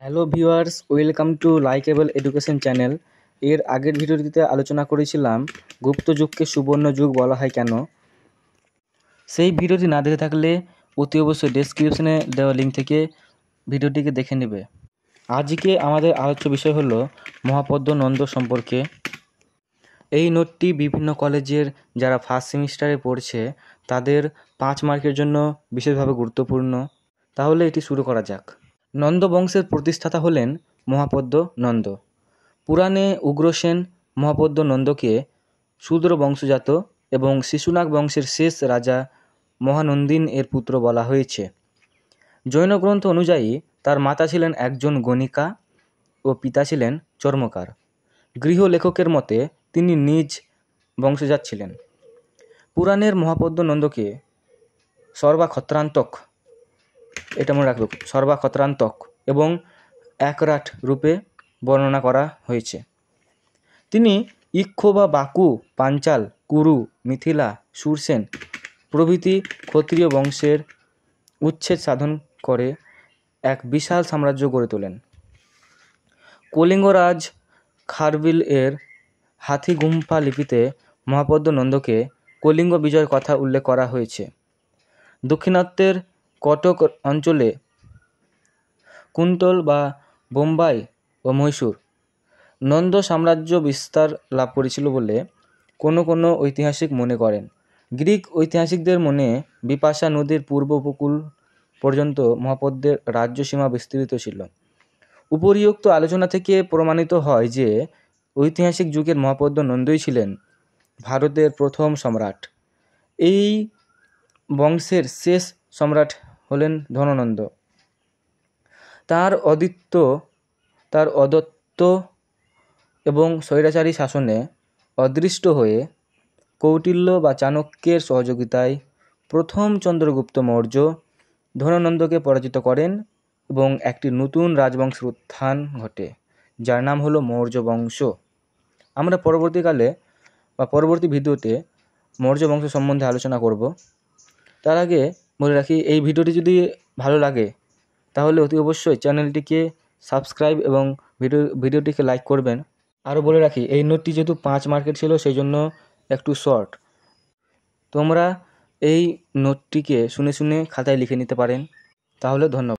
Hello viewers, welcome to likeable education channel. এর আগের ভিডিওটিতে আলোচনা করেছিলাম গুপ্ত যুগকে সুবর্ণ যুগ বলা হয় কেন। সেই ভিডিওটি না দেখে থাকলে অতি অবশ্যই ডেসক্রিপশনে দেওয়া লিঙ্ক থেকে ভিডিওটিকে দেখে নেবে। আজকে আমাদের আলোচ্য বিষয় হলো মহাপদ্ম নন্দ সম্পর্কে। এই নোটটি বিভিন্ন কলেজের যারা ফার্স্ট সেমিস্টারে পড়ছে তাদের 5 মার্কের জন্য বিশেষভাবে গুরুত্বপূর্ণ। তাহলে এটি শুরু করা যাক। নন্দ বংশের প্রতিষ্ঠাতা হলেন মহাপদ্ম নন্দ। পুরাণে উগ্রসেন মহাপদ্ম নন্দকে শূদ্র বংশজাত এবং শিশুনাগ বংশের শেষ রাজা মহানন্দিন এর পুত্র বলা হয়েছে। জৈন গ্রন্থ অনুযায়ী তার মাতা ছিলেন একজন গণিকা ও পিতা ছিলেন চর্মকার। গৃহলেখকের মতে তিনি নিজ বংশজাত ছিলেন। পুরাণের মহাপদ্ম নন্দকে সর্বাক্ষত্রান্তক, এটা মনে রাখবে, সর্বাক্ষত্রান্তক এবং একরাট রূপে বর্ণনা করা হয়েছে। তিনি ইক্ষ্ব বা বাকু, পাঞ্চাল, কুরু, মিথিলা, সুরসেন প্রভৃতি ক্ষত্রিয় বংশের উচ্ছেদ সাধন করে এক বিশাল সাম্রাজ্য গড়ে তোলেন। কলিঙ্গরাজ খারবিল এর হাথিগুম্ফা লিপিতে মহাপদ্ম নন্দকে কলিঙ্গ বিজয়ের কথা উল্লেখ করা হয়েছে। দক্ষিণাত্যের কটক অঞ্চলে কুন্তল বা বোম্বাই ও মহীশূর নন্দ সাম্রাজ্য বিস্তার লাভ করেছিল বলে কোনো ঐতিহাসিক মনে করেন। গ্রিক ঐতিহাসিকদের মনে বিপাশা নদীর পূর্ব উপকূল পর্যন্ত মহাপদ্মের রাজ্যসীমা বিস্তৃত ছিল। উপরিউক্ত আলোচনা থেকে প্রমাণিত হয় যে ঐতিহাসিক যুগের মহাপদ্ম নন্দই ছিলেন ভারতের প্রথম সম্রাট। এই বংশের শেষ সম্রাট হলেন ধননন্দ। তার অদত্ত এবং স্বৈরাচারী শাসনে অদৃষ্ট হয়ে কৌটিল্য বা চাণক্যের সহযোগিতায় প্রথম চন্দ্রগুপ্ত মৌর্য ধননন্দকে পরাজিত করেন এবং একটি নতুন রাজবংশের উত্থান ঘটে, যার নাম হলো মৌর্য বংশ। আমরা পরবর্তী ভিডিওতে মৌর্য বংশ সম্বন্ধে আলোচনা করব। তার আগে বলে রাখি, এই ভিডিওটি যদি ভালো লাগে তাহলে অতি অবশ্যই চ্যানেলটিকে সাবস্ক্রাইব এবং ভিডিওটিকে লাইক করবেন। আরও বলে রাখি, এই নোটটি যেহেতু 5 মার্কের ছিল সেই জন্য একটু শর্ট। তোমরা এই নোটটিকে শুনে খাতায় লিখে নিতে পারেন। তাহলে ধন্যবাদ।